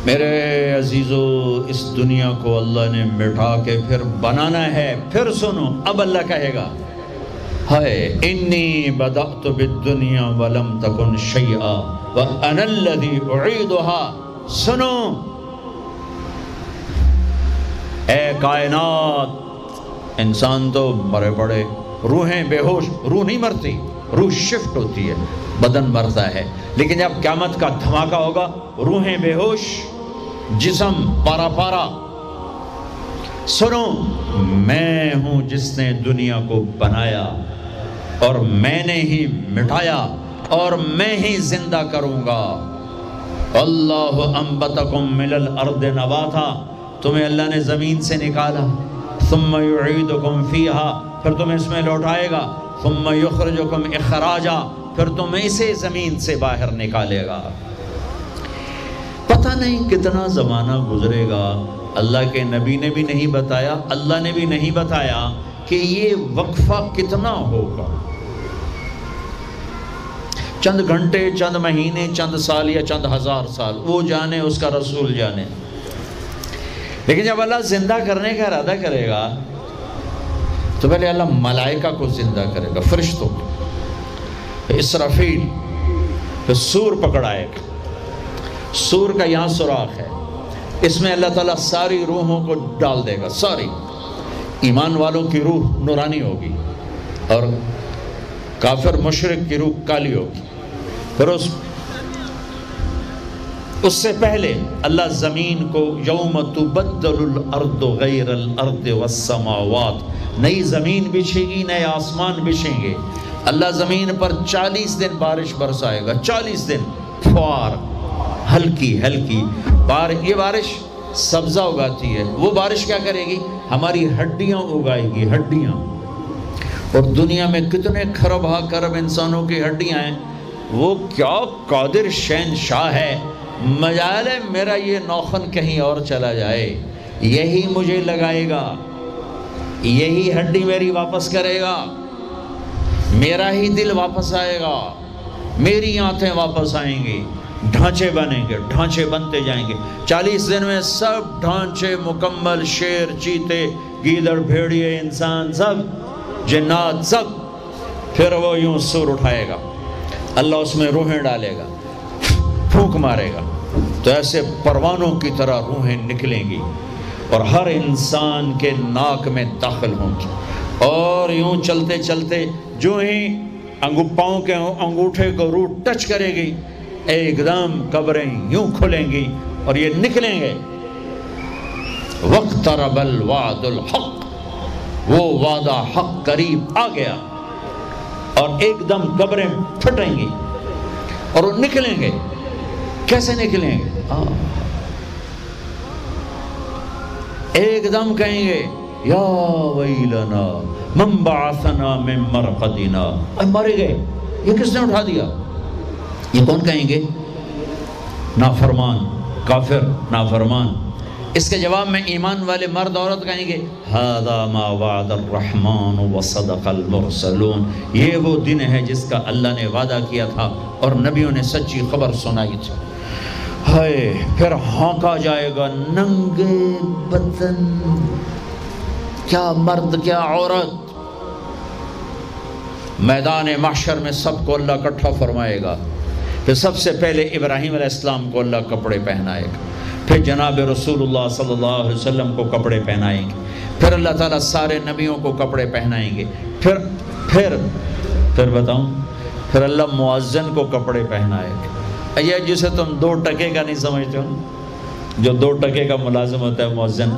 میرے عزیزو، اس دنیا کو اللہ نے مٹا کے پھر بنانا ہے۔ پھر سنو، اب اللہ کہے گا ہائے انی بدأت بالدنیا ولم تکن شیئا وانا الذی اعیدها۔ سنو اے کائنات، انسان تو مرے پڑے، روحیں بے ہوش، روح نہیں مرتی، روح شفٹ ہوتی ہے، بدن مرتا ہے، لیکن جب قیامت کا دھماکہ ہوگا روحیں بے ہوش، جسم پارا پارا۔ سنو، میں ہوں جس نے دنیا کو بنایا اور میں نے ہی مٹایا اور میں ہی زندہ کروں گا۔ اللہ انبتکم من الارض نباتا، تمہیں اللہ نے زمین سے نکالا، ثم یعیدکم فیہا، پھر تمہیں اس میں لوٹائے گا، ثم یخرجکم اخراجا، پھر تمہیں اسے زمین سے باہر نکالے گا۔ پتہ نہیں کتنا زمانہ گزرے گا، اللہ کے نبی نے بھی نہیں بتایا، اللہ نے بھی نہیں بتایا کہ یہ وقفہ کتنا ہوگا۔ چند گھنٹے، چند مہینے، چند سال یا چند ہزار سال، وہ جانے، اس کا رسول جانے۔ لیکن جب اللہ زندہ کرنے کا ارادہ کرے گا تو پہلے اللہ ملائکہ کو زندہ کرے گا، فرشتوں کو، اسرافیل، پھر سور پکڑائے گا۔ سور کا یہاں سوراخ ہے، اس میں اللہ تعالیٰ ساری روحوں کو ڈال دے گا، ساری۔ ایمان والوں کی روح نورانی ہوگی اور کافر مشرک کی روح کالی ہوگی۔ پھر اس سے پہلے اللہ زمین کو یوم تبدل الارض غیر الارض والسماوات، نئی زمین بچھے گی، نئے آسمان بچھیں گے۔ اللہ زمین پر 40 دن بارش برسائے گا، 40 دن فوار، ہلکی ہلکی یہ بارش سبزہ اگاتی ہے۔ وہ بارش کیا کرے گی؟ ہماری ہڈیاں اگائے گی، ہڈیاں۔ اور دنیا میں کتنے کھرب ہا کرب انسانوں کی ہڈیاں ہیں، وہ کیا قادر شہنشاہ ہے، مجال ہے میرا یہ نوخن کہیں اور چلا جائے، یہی مجھے لگائے گا، یہی ہڈی میری واپس کرے گا، میرا ہی دل واپس آئے گا، میری آنتیں واپس آئیں گی، ڈھانچے بنیں گے، ڈھانچے بنتے جائیں گے۔ 40 دن میں سب ڈھانچے مکمل، شیر، چیتے، گیدڑ، بھیڑیے، انسان، سب جنات، سب۔ پھر وہ یوں سور اٹھائے گا، اللہ اس میں روحیں ڈالے گا، پھونک مارے گا، تو ایسے پروانوں کی طرح روحیں نکلیں گی اور ہر انسان کے ناک میں داخل ہوں گی، اور یوں چلتے چلتے جو ہی پاؤں کے انگوٹھے کو روح ٹچ کرے گی، ایک دم قبریں یوں کھلیں گی اور یہ نکلیں گے۔ وَاقْتَرَبَ الْوَعْدُ الْحَقِّ، وہ وعدہ حق قریب آ گیا، اور ایک دم قبریں پھٹیں گی اور وہ نکلیں گے۔ کیسے نکلیں گے؟ ایک دم کہیں گے یا ویلنا من بعثنا من مرقدنا، مر گئے، یہ کس نے اٹھا دیا؟ یہ کون کہیں گے؟ نافرمان، کافر، نافرمان۔ اس کے جواب میں ایمان والے مرد عورت کہیں گے ھذا ما وعد الرحمن وصدق المرسلون، یہ وہ دن ہے جس کا اللہ نے وعدہ کیا تھا اور نبیوں نے سچی خبر سنائی تھی۔ ہائے، پھر ہانکا جائے گا، ننگے بدن، کیا مرد کیا عورت، میدان محشر میں سب کو اللہ اکٹھا فرمائے گا۔ پھر سب سے پہلے ابراہیم علیہ السلام کو اللہ کپڑے پہنائے گا، پھر جناب رسول اللہ صلی اللہ علیہ وسلم کو کپڑے پہنائیں گے، پھر اللہ تعالیٰ سارے نبیوں کو کپڑے پہنائیں گے، پھر بتاؤں، پھر اللہ مؤذن کو کپڑے پہنائے گا۔ یہ جسے تم 2 ٹکے کا نہیں سمجھتے ہو، جو 2 ٹکے کا ملازم ہوتا ہے مؤذن،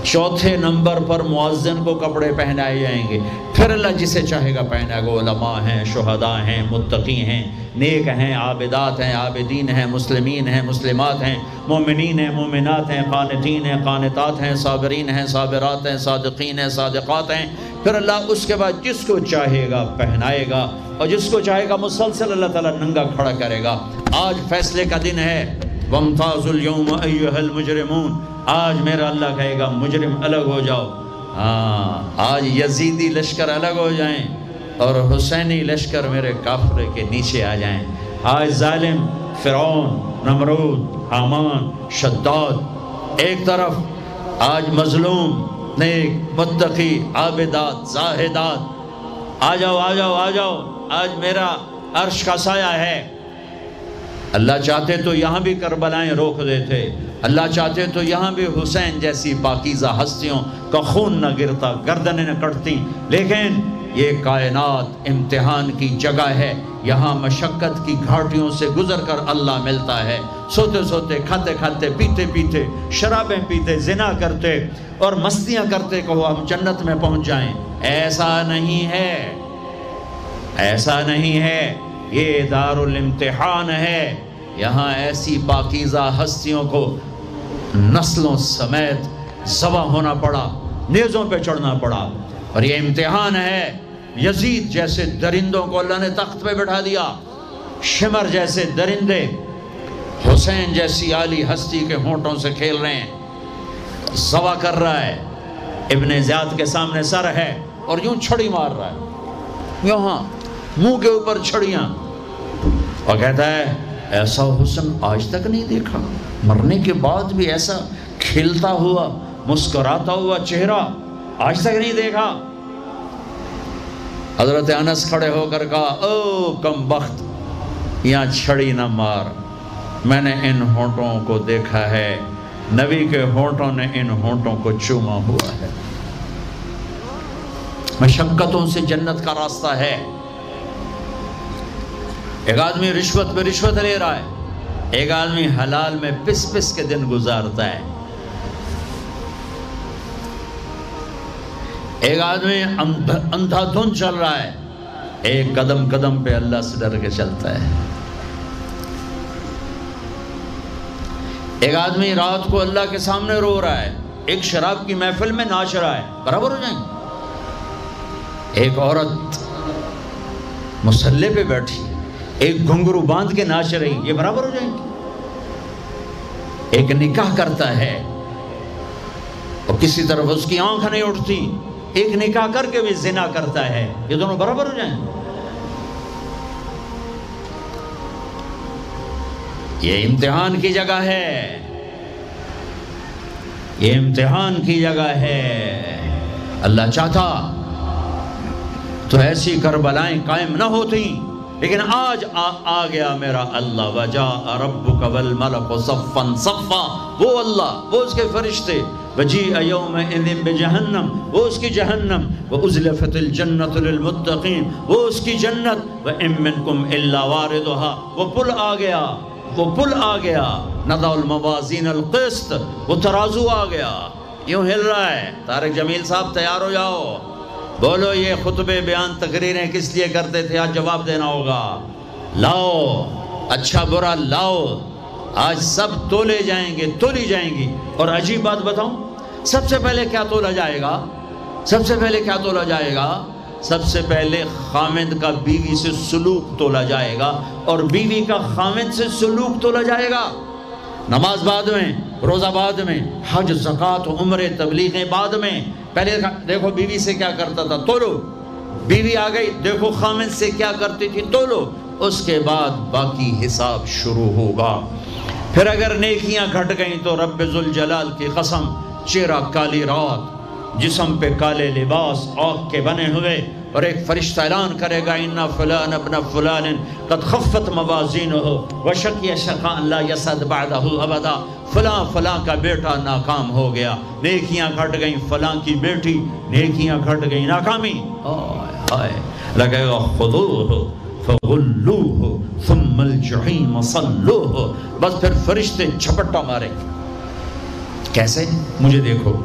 4تھے نمبر پر مؤذن کو کپڑے پہنائے جائیں گے۔ پھر اللہ جسے چاہے گا پہنائے گا، علماء ہیں، شہداء ہیں، متقی ہیں، نیک ہیں، عابدات ہیں، عابدین ہیں، مسلمین ہیں، مسلمات ہیں، مومنین ہیں، مومنات ہیں، قانتین ہیں، قانتات ہیں، صابرین ہیں، صابرات ہیں، صادقین ہیں، صادقات ہیں۔ پھر اللہ اس کے بعد جس کو چاہے گا پہنائے گا، اور جس کو چاہے گا مسلسل اللہ تعالیٰ ننگا کھڑا کرے گا۔ آج فیصلے کا دن ہے، وَامْتَازُوا الْيَوْمَ أَيُّهَا الْمُجْرِمُونَ، آج میرا اللہ کہے گا مجرم الگ ہو جاؤ۔ آج یزیدی لشکر الگ ہو جائیں اور حسینی لشکر میرے کافر کے نیچے آ جائیں۔ آج ظالم فرعون نمرود، حامان، شداد، ایک طرف آج مظلوم، نیک، متقی، عابدات، زاہدات، آ جاؤ آ جاؤ آ جاؤ، آج میرا عرش کا سایہ ہے۔ اللہ چاہتے تو یہاں بھی کربلائیں روک دیتے، اللہ چاہتے تو یہاں بھی حسین جیسی پاکیزہ ہستیوں کا خون نہ گرتا، گردنیں نہ کٹتی، لیکن یہ کائنات امتحان کی جگہ ہے، یہاں مشقت کی گھاٹیوں سے گزر کر اللہ ملتا ہے۔ سوتے سوتے، کھاتے کھاتے، پیتے پیتے، شرابیں پیتے، زنا کرتے اور مستیاں کرتے کہو ہم جنت میں پہنچ جائیں، ایسا نہیں ہے، ایسا نہیں ہے، یہ دار الامتحان ہے۔ یہاں ایسی پاکیزہ ہستیوں کو نسلوں سمیت ذبح ہونا پڑا، نیزوں پہ چڑھنا پڑا، اور یہ امتحان ہے۔ یزید جیسے درندوں کو اللہ نے تخت پہ بٹھا دیا، شمر جیسے درندے حسین جیسی عالی ہستی کے ہونٹوں سے کھیل رہے ہیں، ذبح کر رہا ہے، ابن زیاد کے سامنے سر ہے اور یوں چھڑی مار رہا ہے، یہاں منہ کے اوپر چھڑیاں، اور کہتا ہے ایسا حسن آج تک نہیں دیکھا، مرنے کے بعد بھی ایسا کھلتا ہوا مسکراتا ہوا چہرہ آج تک نہیں دیکھا۔ حضرت انس کھڑے ہو کر کہا او کم بخت، یہاں چھڑی نہ مار، میں نے ان ہونٹوں کو دیکھا ہے، نبی کے ہونٹوں نے ان ہونٹوں کو چوما ہوا ہے۔ مشقتوں سے جنت کا راستہ ہے۔ ایک آدمی رشوت پہ رشوت لے رہا ہے، ایک آدمی حلال میں پس پس کے دن گزارتا ہے، ایک آدمی اندھا دھن چل رہا ہے، ایک قدم قدم پہ اللہ سے ڈر کے چلتا ہے۔ ایک آدمی رات کو اللہ کے سامنے رو رہا ہے، ایک شراب کی محفل میں ناچ رہا ہے، برابر ہو جائیں گے؟ ایک عورت مصلی پہ بیٹھی، ایک گھنگرو باندھ کے ناچ رہی، یہ برابر ہو جائیں گے؟ ایک نکاح کرتا ہے اور کسی طرف اس کی آنکھ نہیں اٹھتی، ایک نکاح کر کے بھی زنا کرتا ہے، یہ دونوں برابر ہو جائیں گے؟ یہ امتحان کی جگہ ہے، یہ امتحان کی جگہ ہے۔ اللہ چاہتا تو ایسی کربلائیں قائم نہ ہوتی، لیکن آج آ گیا میرا اللہ، وجاء ربک والملک صفا صفا، وہ اللہ، وہ اس کے فرشتے، وجیء یومئذ بجہنم، وہ اس کی جہنم، وازلفت الجنۃ للمتقین، وہ اس کی جنت، وان منکم الا واردها، وہ پل آ گیا، وہ پل آ گیا، نضع الموازین القسط، وہ ترازو آ گیا، یوں ہل رہا ہے۔ طارق جمیل صاحب تیار ہو جاؤ، بولو یہ خطبے بیان تقریریں کس لیے کرتے تھے، آج جواب دینا ہوگا، لاؤ اچھا برا لاؤ، آج سب تولے جائیں گے، تولی جائیں گی۔ اور عجیب بات بتاؤں، سب سے پہلے کیا تولا جائے گا؟ سب سے پہلے کیا تولا جائے گا؟ سب سے پہلے خامند کا بیوی سے سلوک تولا جائے گا، اور بیوی کا خامند سے سلوک تولا جائے گا۔ نماز بعد میں، روزہ بعد میں، حج، زکوٰۃ، عمرے، تبلیغیں بعد میں۔ پہلے دیکھو بیوی سے کیا کرتا تھا، تولو، بیوی آ گئی، دیکھو خامند سے کیا کرتی تھی، تولو، اس کے بعد باقی حساب شروع ہوگا۔ پھر اگر نیکیاں گھٹ گئیں تو رب ذوالجلال کی قسم، چہرہ کالی رات، جسم پہ کالے لباس آگ کے بنے ہوئے، اور ایک فرشتہ اعلان کرے گا اِنَّ فُلَانَ ابْنَ فُلَانٍ قَدْ خَفَّتْ مَوَازِينُهُ وَشَقِيَ شَقَاءً لَا يَسْعَدُ بَعْدَهُ أَبَدًا، فلاں فلاں کا بیٹا ناکام ہو گیا، نیکیاں گھٹ گئیں، فلاں کی بیٹی نیکیاں گھٹ گئیں، ناکامی، ہائے لگے گا خُذُوهُ فَغُلُّوهُ ثُمَّ الْجَحِيمَ صَلُّوهُ، بس پھر فرشتے جھپٹا مارے، کیسے؟ مجھے دیکھو،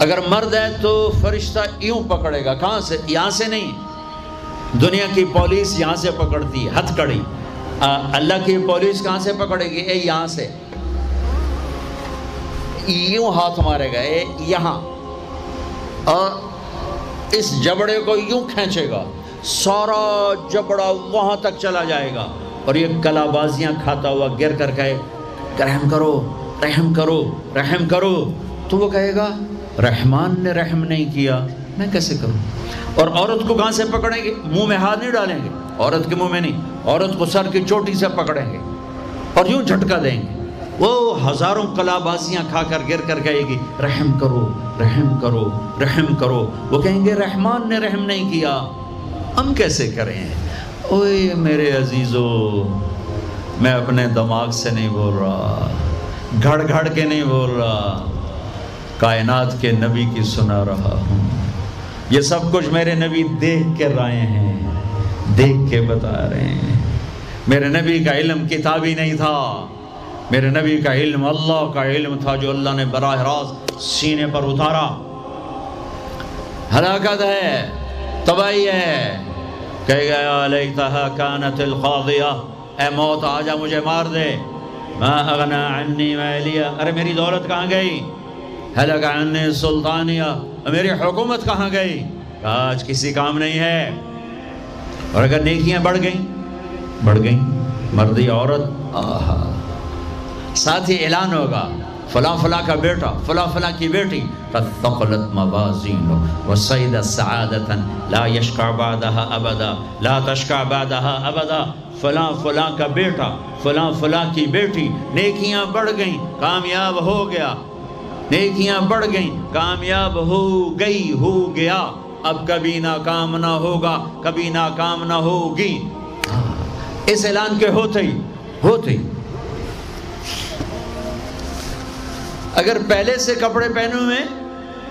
اگر مرد ہے تو فرشتہ یوں پکڑے گا، کہاں سے؟ یہاں سے نہیں، دنیا کی پولیس یہاں سے پکڑتی ہے، ہتھ کڑی، اللہ کی پولیس کہاں سے پکڑے گی؟ اے یہاں سے، یوں ہاتھ مارے گا، اے یہاں، اور اس جبڑے کو یوں کھینچے گا، سارا جبڑا وہاں تک چلا جائے گا، اور یہ کلا بازیاں کھاتا ہوا گر کر کہے رحم کرو رحم کرو رحم کرو، تو وہ کہے گا رحمان نے رحم نہیں کیا، میں کیسے کروں؟ اور عورت کو کہاں سے پکڑیں گے؟ منہ میں ہاتھ نہیں ڈالیں گے، عورت کے منہ میں نہیں، عورت کو سر کی چوٹی سے پکڑیں گے، اور یوں جھٹکا دیں گے، وہ ہزاروں کلابازیاں کھا کر گر کر کہے گی رحم کرو رحم کرو رحم کرو، وہ کہیں گے رحمان نے رحم نہیں کیا، ہم کیسے کریں؟ اوے میرے عزیزو، میں اپنے دماغ سے نہیں بول رہا، گھڑ گھڑ کے نہیں بول رہا، کائنات کے نبی کی سنا رہا ہوں۔ یہ سب کچھ میرے نبی دیکھ کے رائے ہیں، دیکھ کے بتا رہے ہیں۔ میرے نبی کا علم کتابی نہیں تھا، میرے نبی کا علم اللہ کا علم تھا جو اللہ نے براہ راست سینے پر اتارا۔ ہلاکت ہے، تباہی ہے، کہے گا یا لیتہا کانت القاضیہ، اے موت آجا مجھے مار دے، ما اغنی عنی مالیہ، ارے میری دولت کہاں گئی؟ ہلک عنی سلطانیہ، میری حکومت کہاں گئی؟ آج کسی کام نہیں ہے۔ اور اگر نیکیاں بڑھ گئیں، مردی عورت، آہا، ساتھ ہی اعلان ہوگا فلاں فلاں کا بیٹا، فلاں فلاں کی بیٹی، قد ثقلت موازینہ وصید سعادتا لا یشقع بعدها ابدا، لا تشقع بعدها ابدا، فلاں فلاں کا بیٹا، فلاں فلاں کی بیٹی، نیکیاں بڑھ گئیں، کامیاب ہو گیا، نیکیاں بڑھ گئیں، کامیاب ہو گیا، اب کبھی ناکام نہ ہوگا، کبھی ناکام نہ ہوگی۔ اس اعلان کے ہوتے ہی اگر پہلے سے کپڑے پہنے ہوئے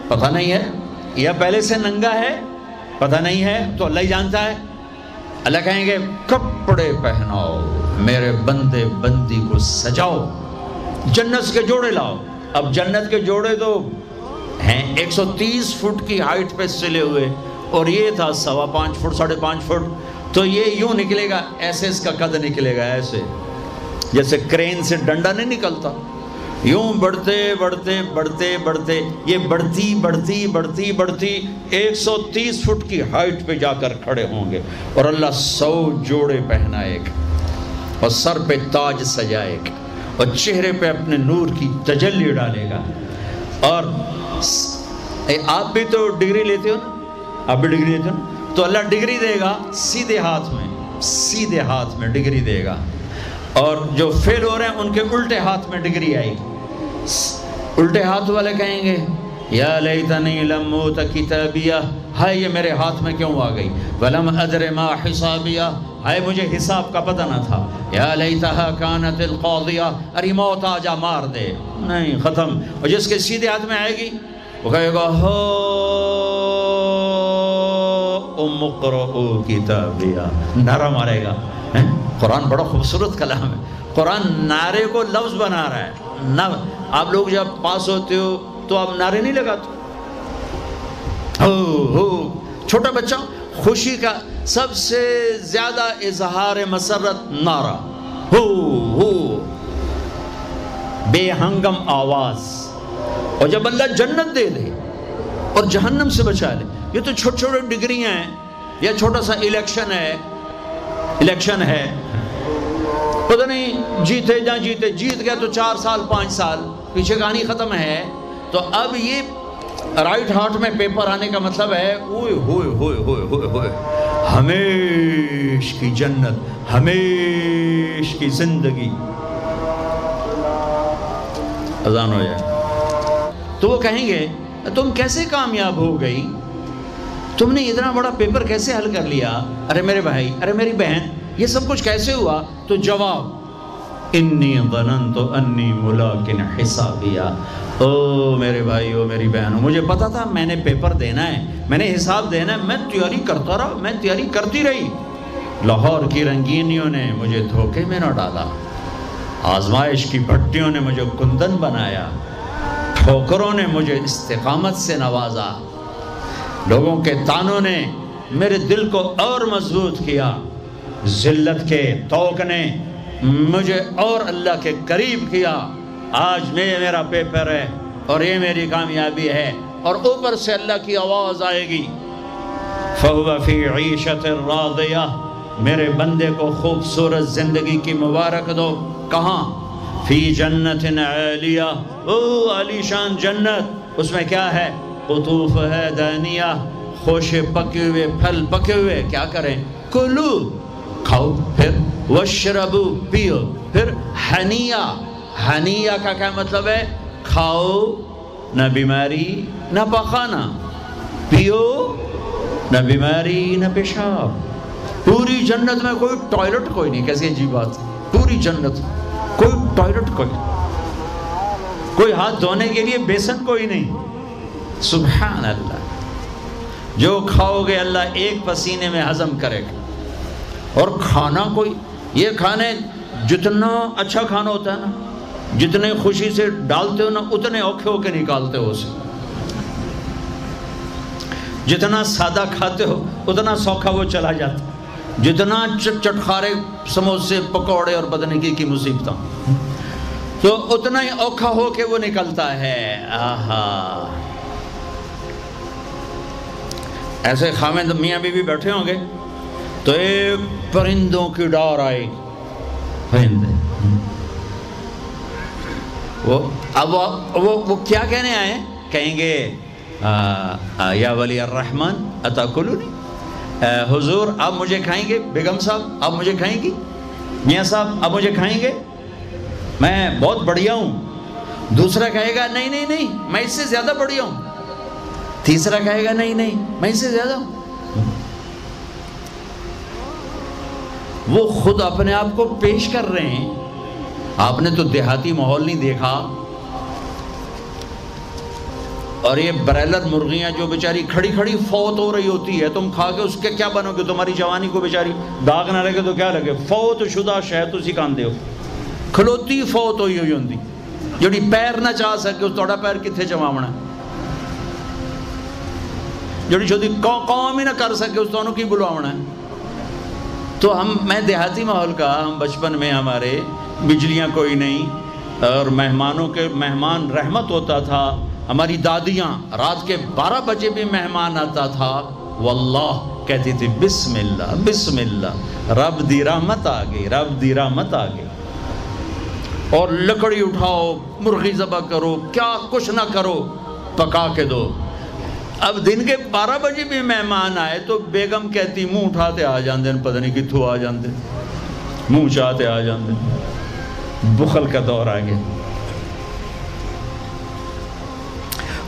پتہ نہیں ہے، یا پہلے سے ننگا ہے پتہ نہیں ہے، تو اللہ ہی جانتا ہے۔ اللہ کہیں گے کپڑے پہناؤ، میرے بندے بندی کو سجاؤ، جنت کے جوڑے لاؤ۔ اب جنت کے جوڑے تو ہیں 130 فٹ کی ہائٹ پہ سلے ہوئے، اور یہ تھا 5.25 فٹ 5.5 فٹ، تو یہ یوں نکلے گا، ایسے اس کا قد نکلے گا، ایسے جیسے کرین سے ڈنڈا نہیں نکلتا، یوں بڑھتے بڑھتے بڑھتے بڑھتے یہ بڑھتی 130 فٹ کی ہائٹ پہ جا کر کھڑے ہوں گے، اور اللہ 100 جوڑے پہنائے گا، اور سر پہ تاج سجائے گا، اور چہرے پہ اپنے نور کی تجلی ڈالے گا۔ اور آپ بھی تو ڈگری لیتے ہو نا، آپ بھی ڈگری لیتے ہو نا، تو اللہ ڈگری دے گا سیدھے ہاتھ میں ڈگری دے گا، اور جو فیل ہو رہے ہیں ان کے الٹے ہاتھ میں ڈگری آئے گی۔ الٹے ہاتھ والے کہیں گے یا لیتنی لم اوت کتابیہ، ہائے یہ میرے ہاتھ میں کیوں آ گئی، ولم ادر ما حسابیہ، ہائے مجھے حساب کا پتہ نہ تھا، یا لیتہا کانت القاضیہ، ارے موت آجا مار دے، نہیں ختم۔ اور جس کے سیدھے ہاتھ میں آئے گی وہ کہے گا ہو ام اقرؤ کتابیہ، نعرہ مارے گا۔ قرآن بڑا خوبصورت کلام ہے، قرآن نعرے کو لفظ بنا رہا ہے۔ آپ لوگ جب پاس ہوتے ہو تو آپ نعرے نہیں لگاتے، ہو چھوٹا بچہ خوشی کا سب سے زیادہ اظہار مسرت نعرہ، ہو بے ہنگم آواز۔ اور جب اللہ جنت دے دے اور جہنم سے بچا لے، یہ تو چھوٹے چھوٹے ڈگریاں ہیں، یا چھوٹا سا الیکشن ہے، پتہ نہیں جیتے جا جیتے، جیت گیا تو 4 سال 5 سال، پیچھے کہانی ختم ہے۔ تو اب یہ رائٹ ہارٹ میں پیپر آنے کا مطلب ہے اوئے ہوئے ہوئے ہوئے ہوئے ہوئے ہمیش کی جنت، ہمیش کی زندگی۔ اذان ہو جائے تو وہ کہیں گے تم کیسے کامیاب ہو گئی، تم نے اتنا بڑا پیپر کیسے حل کر لیا، ارے میرے بھائی، ارے میری بہن، یہ سب کچھ کیسے ہوا؟ تو جواب انی ظننت انی ملاق حسابیہ، او میرے بھائی، او میری بہن، مجھے پتا تھا میں نے پیپر دینا ہے، میں نے حساب دینا ہے، میں تیاری کرتا رہا، میں تیاری کرتی رہی۔ لاہور کی رنگینیوں نے مجھے دھوکے میں نہ ڈالا، آزمائش کی بھٹیوں نے مجھے کندن بنایا، ٹھوکروں نے مجھے استقامت سے نوازا، لوگوں کے تانوں نے میرے دل کو اور مضبوط کیا، ذلت کے توق نے مجھے اور اللہ کے قریب کیا۔ آج میرا پیپر ہے اور یہ میری کامیابی ہے، اور اوپر سے اللہ کی آواز آئے گی فَهُوَ فِي عِيشَةٍ رَاضِيَةٍ، میرے بندے کو خوبصورت زندگی کی مبارک دو۔ کہاں؟ فی جنت عالیہ، او عالی شان جنت، اس میں کیا ہے؟ قطوف ہے دانیہ، خوشے پکے ہوئے، پھل پکے ہوئے، کیا کریں؟ کلو، کھاؤ، پھر وشربو، پیو، پھر ہنیا، ہنیا کا کیا مطلب ہے؟ کھاؤ نہ بیماری نہ پخانا، پیو نہ بیماری نہ پیشاب۔ پوری جنت میں کوئی ٹوائلٹ کوئی نہیں، کیسی عجیب بات، پوری جنت کوئی ٹوائلٹ کوئی نہیں، کوئی ہاتھ دھونے کے لیے بیسن کوئی نہیں۔ سبحان اللہ، جو کھاؤ گے اللہ ایک پسینے میں ہضم کرے گا۔ اور کھانا کوئی، یہ کھانے جتنا اچھا کھانا ہوتا ہے نا، جتنے خوشی سے ڈالتے ہو نا اتنے اوکھے ہو کے نکالتے ہو اسے، جتنا سادہ کھاتے ہو اتنا سوکھا وہ چلا جاتا، جتنا چٹخارے سموسے پکوڑے اور بدن کی مصیبتاں تو اتنا ہی اوکھا ہو کے وہ نکلتا ہے۔ آہا، ایسے خامد میاں بیوی بیٹھے ہوں گے تو ایک پرندوں کی ڈار آئے، پرندے وہ کیا کہنے آئے؟ کہیں گے یا ولی الرحمن اتاکلونی، حضور آپ مجھے کھائیں گے؟ بیگم صاحب آپ مجھے کھائیں گی؟ میاں صاحب آپ مجھے کھائیں گے؟ میں بہت بڑھیا ہوں۔ دوسرا کہے گا نہیں نہیں نہیں میں اس سے زیادہ بڑھیا ہوں۔ تیسرا کہے گا نہیں نہیں میں اس سے زیادہ ہوں۔ وہ خود اپنے آپ کو پیش کر رہے ہیں۔ آپ نے تو دیہاتی ماحول نہیں دیکھا، اور یہ برائلر مرغیاں جو بیچاری کھڑی کھڑی فوت ہو رہی ہوتی ہے، تم کھا کے اس کے کیا بنو گے؟ تمہاری جوانی کو بیچاری داغ نہ لگے تو کیا لگے؟ فوت شدہ شہد اسی کاندے ہو، کھلوتی فوت ہوئی ہوئی ہوندی، جڑی پیر نہ چاہ سکے اس توڑا پیر کتھے چماونا، جڑی شدی قوم ہی نہ کر سکے اس تو کی بلواونا ہے۔ تو میں دیہاتی ماحول کا، ہم بچپن میں ہمارے بجلیاں کوئی نہیں، اور مہمان رحمت ہوتا تھا۔ ہماری دادیاں رات کے 12 بجے بھی مہمان آتا تھا، واللہ کہتی تھی بسم اللہ بسم اللہ، رب دی رحمت آ گئی، رب دی رحمت آ گئی۔ اور لکڑی اٹھاؤ، مرغی ذبح کرو، کیا کچھ نہ کرو، پکا کے دو۔ اب دن کے 12 بجے بھی مہمان آئے تو بیگم کہتی منہ اٹھاتے آ جاندے، پتہ نہیں کتھوں آ جاندے، منہ چاہتے آ جاندے۔ بخل کا دور آ گیا۔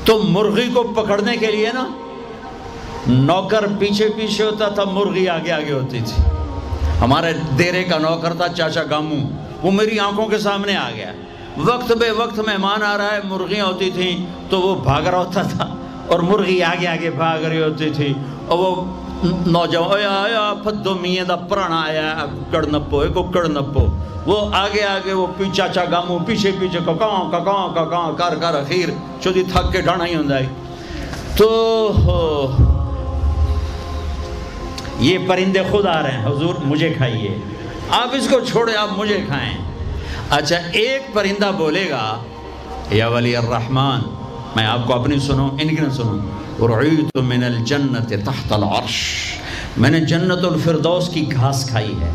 تو مرغی کو پکڑنے کے لیے نا نوکر پیچھے پیچھے ہوتا تھا، مرغی آگے آگے ہوتی تھی۔ ہمارے دیرے کا نوکر تھا چاچا گامو، وہ میری آنکھوں کے سامنے آ گیا۔ وقت بے وقت مہمان آ رہا ہے، مرغیاں ہوتی تھیں تو وہ بھاگ رہا ہوتا تھا اور مرغی آگے آگے بھاگ رہی ہوتی تھی، اور وہ نوجوان آیا پھدو میاں دا پرانا آیا کڑ نپو ایک کڑ نپو، وہ آگے آگے وہ چاچا گامو پیچھے پیچھے ککاں ککاں ککاں کر کر اخیر چودی تھک کے ڈانا ہی ہوندائی۔ تو یہ پرندے خود آ رہے ہیں، حضور مجھے کھائیے، آپ اس کو چھوڑے آپ مجھے کھائیں۔ اچھا ایک پرندہ بولے گا یا ولی الرحمن، میں آپ کو اپنی سنوں ان کی نہ سنوں، رعیت من الجنت تحت العرش، میں نے جنت الفردوس کی گھاس کھائی ہے،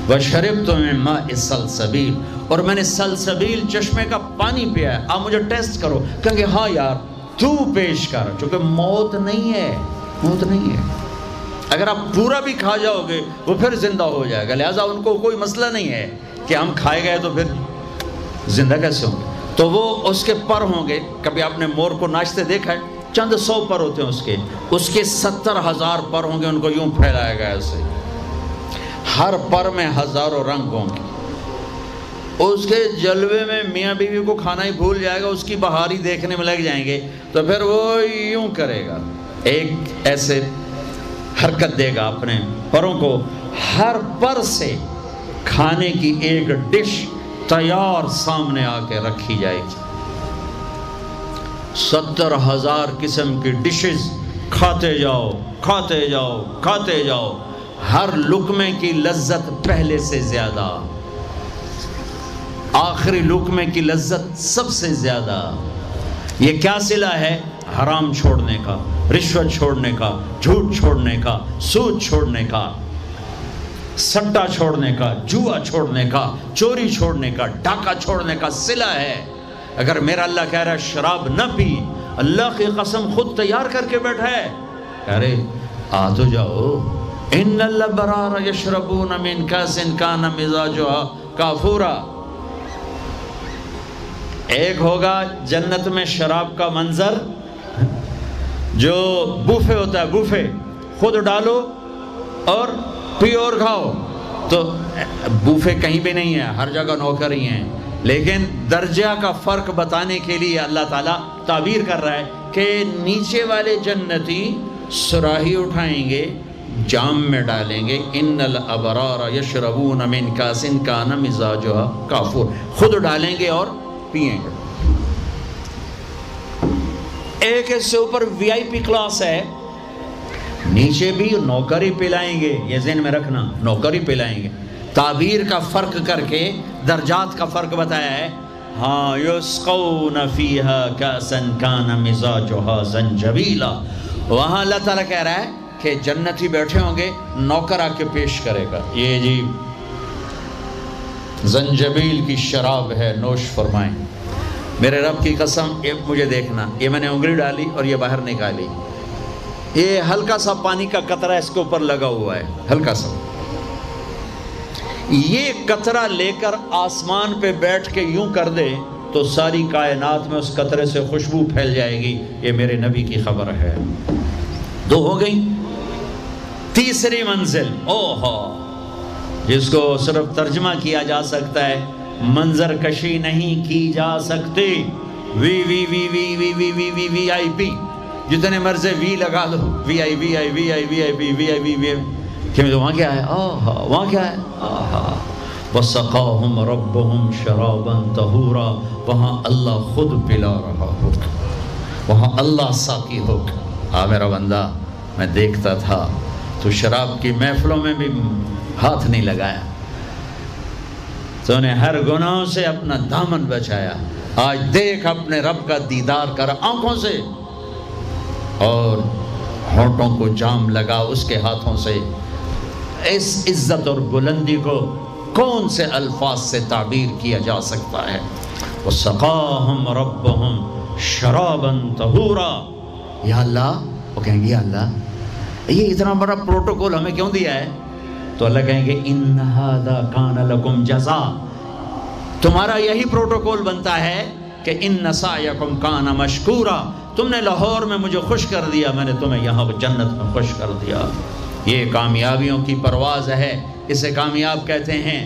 وشربت من ماء سلسبیل، اور میں نے سلسبیل چشمے کا پانی پیا ہے۔ آپ مجھے ٹیسٹ کرو، کہیں گے ہاں یار تو پیش کر، چونکہ موت نہیں ہے، موت نہیں ہے۔ اگر آپ پورا بھی کھا جاؤ گے وہ پھر زندہ ہو جائے گا، لہٰذا ان کو کوئی مسئلہ نہیں ہے کہ ہم کھائے گئے تو پھر زندہ کیسے ہوں گے۔ تو وہ اس کے پر ہوں گے، کبھی آپ نے مور کو ناچتے دیکھا ہے؟ چند 100 پر ہوتے ہیں اس کے 70,000 پر ہوں گے، ان کو یوں پھیلایا گیا ایسے، ہر پر میں ہزاروں رنگ ہوں گے۔ اس کے جلوے میں میاں بیوی کو کھانا ہی بھول جائے گا، اس کی بہاری دیکھنے میں لگ جائیں گے، تو پھر وہ یوں کرے گا، ایک ایسے حرکت دے گا اپنے پروں کو، ہر پر سے کھانے کی ایک ڈش تیار سامنے آ کے رکھی جائے گی۔ 70,000 قسم کی ڈشز، کھاتے جاؤ کھاتے جاؤ کھاتے جاؤ، ہر لقمے کی لذت پہلے سے زیادہ، آخری لقمے کی لذت سب سے زیادہ۔ یہ کیا صلہ ہے؟ حرام چھوڑنے کا، رشوت چھوڑنے کا، جھوٹ چھوڑنے کا، سود چھوڑنے کا، سٹا چھوڑنے کا، جوا چھوڑنے کا، چوری چھوڑنے کا، ڈاکہ چھوڑنے کا صلہ ہے۔ اگر میرا اللہ کہہ رہا ہے شراب نہ پی، اللہ کی قسم خود تیار کر کے بیٹھا ہے، کہہ رہے آ تو جاؤ، ان الابرار یشربون من کاس کان مزاجها کافورا، ایک ہوگا جنت میں شراب کا منظر، جو بوفے ہوتا ہے، بوفے خود ڈالو اور پیو اور کھاؤ. تو بوفے کہیں بھی نہیں ہے، ہر جگہ نوکر ہی ہیں، لیکن درجہ کا فرق بتانے کے لیے اللہ تعالیٰ تعبیر کر رہا ہے کہ نیچے والے جنتی سراہی اٹھائیں گے، جام میں ڈالیں گے، ان الابرار یشربون من کاس کان مزاجھا کافور، خود ڈالیں گے اور پیئیں گے. ایک اس سے اوپر وی آئی پی کلاس ہے، نیچے بھی نوکر ہی پلائیں گے، یہ ذہن میں رکھنا، نوکر ہی پلائیں گے. تعبیر کا فرق کر کے درجات کا فرق بتایا ہے. ہاں یسقون فیہا کاسا کان مزاجھا زنجبیلا، وہاں اللہ تعالیٰ کہہ رہا ہے کہ جنتی بیٹھے ہوں گے، نوکر آ کے پیش کرے گا، یہ جی زنجبیل کی شراب ہے، نوش فرمائیں. میرے رب کی قسم، مجھے دیکھنا، یہ میں نے انگلی ڈالی اور یہ باہر نکالی، یہ ہلکا سا پانی کا قطرہ اس کے اوپر لگا ہوا ہے، ہلکا سا. یہ قطرہ لے کر آسمان پہ بیٹھ کے یوں کر دے تو ساری کائنات میں اس قطرے سے خوشبو پھیل جائے گی. یہ میرے نبی کی خبر ہے. 2 ہو گئی. تیسری منزل، اوہو، جس کو صرف ترجمہ کیا جا سکتا ہے، منظر کشی نہیں کی جا سکتی. وی وی وی وی وی وی وی وی وی آئی پی، جتنے مرضی وی لگا دو، وی آئی وی آئی وی آئی وی آئی پی وی آئی وی وی. کہ وہاں کیا ہے؟ آہا، وہاں کیا ہے؟ آہا، وَسَقَاهُمْ رَبُّهُمْ شَرَابًا طَهُورًا، وہاں اللہ خود پلا رہا ہوگا، وہاں اللہ ساقی ہوگا. میرا بندہ، میں دیکھتا تھا تو شراب کی محفلوں میں بھی ہاتھ نہیں لگایا، تو نے ہر گناہ سے اپنا دامن بچایا. آج دیکھ اپنے رب کا دیدار کر آنکھوں سے، اور ہونٹوں کو جام لگا اس کے ہاتھوں سے. اس عزت اور بلندی کو کون سے الفاظ سے تعبیر کیا جا سکتا ہے؟ وَسَقَاهُمْ رَبُّهُمْ شَرَابًا طَهُورًا. یا اللہ، وہ کہیں گے یا اللہ یہ اتنا بڑا پروٹوکول ہمیں کیوں دیا ہے؟ تو اللہ کہیں گے اِنَّ هَذَا كَانَ لَكُمْ جَزَاءً، تمہارا یہی پروٹوکول بنتا ہے کہ اِنَّ سَعْيَكُمْ كَانَ مَشْكُورًا، تم نے لاہور میں مجھے خوش کر دیا، میں نے تمہیں یہاں جنت میں خوش کر دیا. یہ کامیابیوں کی پرواز ہے، اسے کامیاب کہتے ہیں.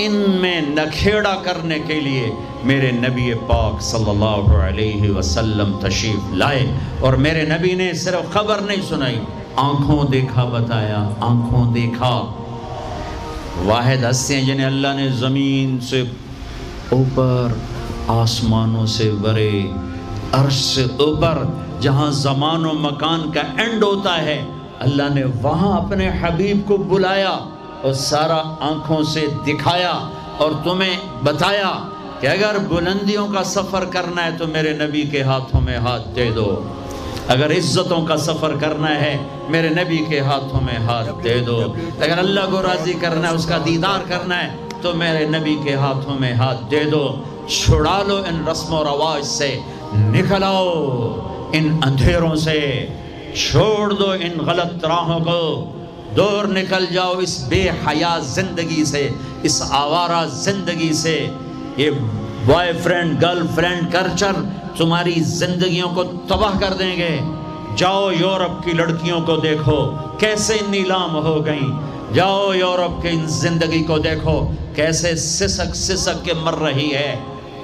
ان میں نکھیڑا کرنے کے لیے میرے نبی پاک صلی اللہ علیہ وسلم تشریف لائے، اور میرے نبی نے صرف خبر نہیں سنائی، آنکھوں دیکھا بتایا، آنکھوں دیکھا. واحد ہستیاں جنہیں اللہ نے زمین سے اوپر، آسمانوں سے ورے، عرش سے اوپر، جہاں زمان و مکان کا اینڈ ہوتا ہے، اللہ نے وہاں اپنے حبیب کو بلایا اور سارا آنکھوں سے دکھایا اور تمہیں بتایا کہ اگر بلندیوں کا سفر کرنا ہے تو میرے نبی کے ہاتھوں میں ہاتھ دے دو، اگر عزتوں کا سفر کرنا ہے میرے نبی کے ہاتھوں میں ہاتھ دے دو، اگر اللہ کو راضی کرنا ہے، اس کا دیدار کرنا ہے تو میرے نبی کے ہاتھوں میں ہاتھ دے دو. چھڑا لو ان رسم و رواج سے، نکل آؤ ان اندھیروں سے، چھوڑ دو ان غلط راہوں کو، دور نکل جاؤ اس بے حیا زندگی سے، اس آوارہ زندگی سے. یہ boy friend girl friend culture تمہاری زندگیوں کو تباہ کر دیں گے. جاؤ یورپ کی لڑکیوں کو دیکھو کیسے نیلام ہو گئیں، جاؤ یورپ کی زندگی کو دیکھو کیسے سسک سسک کے مر رہی ہے.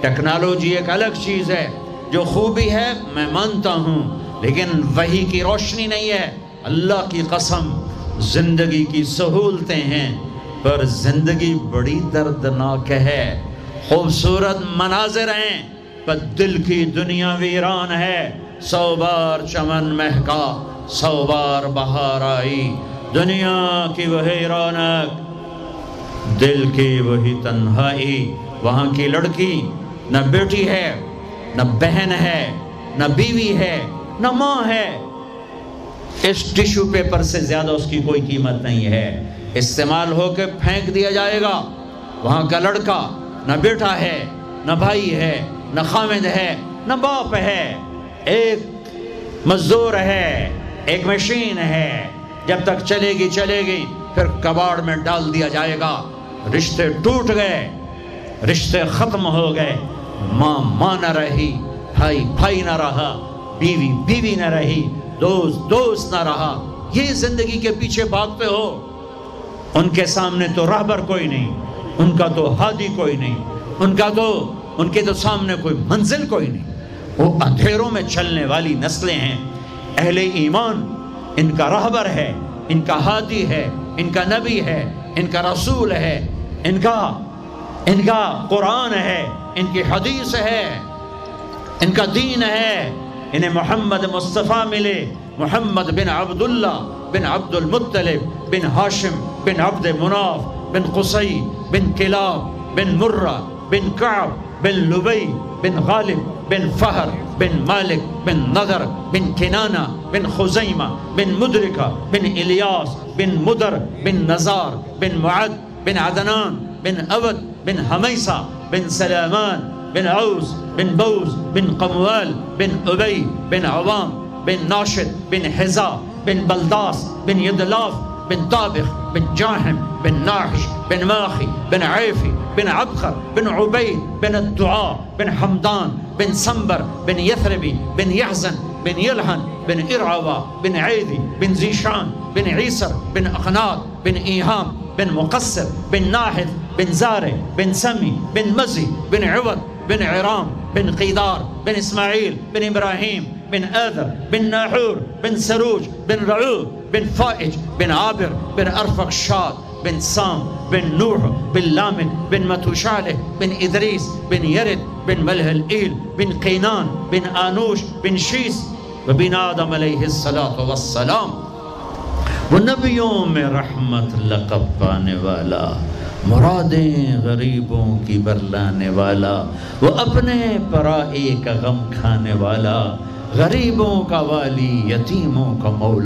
ٹیکنالوجی ایک الگ چیز ہے، جو خوبی ہے میں مانتا ہوں، لیکن وحی کی روشنی نہیں ہے. اللہ کی قسم زندگی کی سہولتیں ہیں، پر زندگی بڑی دردناک ہے. خوبصورت مناظر ہیں پر دل کی دنیا ویران ہے. 100 بار چمن مہکا، 100 بار بہار آئی، دنیا کی وہی رونق، دل کی وہی تنہائی. وہاں کی لڑکی نہ بیٹی ہے، نہ بہن ہے، نہ بیوی ہے، نہ ماں ہے. اس ٹیشو پیپر سے زیادہ اس کی کوئی قیمت نہیں ہے، استعمال ہو کے پھینک دیا جائے گا. وہاں کا لڑکا نہ بیٹا ہے، نہ بھائی ہے، نہ خامد ہے، نہ باپ ہے، ایک مزدور ہے، ایک مشین ہے. جب تک چلے گی چلے گی، پھر کباڑ میں ڈال دیا جائے گا. رشتے ٹوٹ گئے، رشتے ختم ہو گئے، ماں نہ رہی، بھائی نہ رہا، بیوی نہ رہی، دوست نہ رہا، یہ زندگی کے پیچھے بھاگتے ہو۔ ان کے سامنے تو راہبر کوئی نہیں، ان کا تو ہادی کوئی نہیں، ان کے تو سامنے کوئی منزل کوئی نہیں، وہ اندھیروں میں چلنے والی نسلیں ہیں۔ اہل ایمان ان کا راہبر ہے، ان کا ہادی ہے، ان کا نبی ہے، ان کا رسول ہے، ان کا قرآن ہے، ان کی حدیث ہے، ان کا دین ہے۔ انہیں محمد مصطفیٰ ملے، محمد بن عبداللہ بن عبد المطلب بن ہاشم بن عبد مناف بن قصی بن کلاب بن مرہ بن کعب بن لبی بن غالب بن فہر بن مالک بن نضر بن کنانہ بن خزیمہ بن مدرکہ بن الیاس بن مدر بن نزار بن معد بن عدنان بن عبد بن حمیسہ بن سلامان بن عوز بن بوز بن قموال بن ابی بن عوام بن ناشد بن حزا بن بلداس بن یدلاف بن طابخ بن جاہم بن ناحش بن ماخی بن عیفی بن عبخر بن عبید بن الدعاء بن حمدان بن سنبر بن یثربی بن یحزن بن یلحن بن ارعوا بن عیدی بن زیشان بن عیسر بن اقناط بن ایہام بن مقصر بن ناحث بن زارع بن سمی بن مزی بن عوض بن عرام بن قیدار بن اسماعیل بن ابراہیم بن آذر بن ناحور بن سروج بن رعوب بن فائج بن عابر بن ارفقشاد بن سام بن نوح بن لامن بن متوشالح بن ادریس بن یرد بن ملح الایل بن قینان بن آنوش بن شیس وبن آدم علیہ السلام۔ وہ نبیوں میں رحمت لقب پانے والا، مرادیں غریبوں کی برلانے والا، وہ اپنے پرائے کا غم کھانے والا، غریبوں کا والی، یتیموں کا مولا۔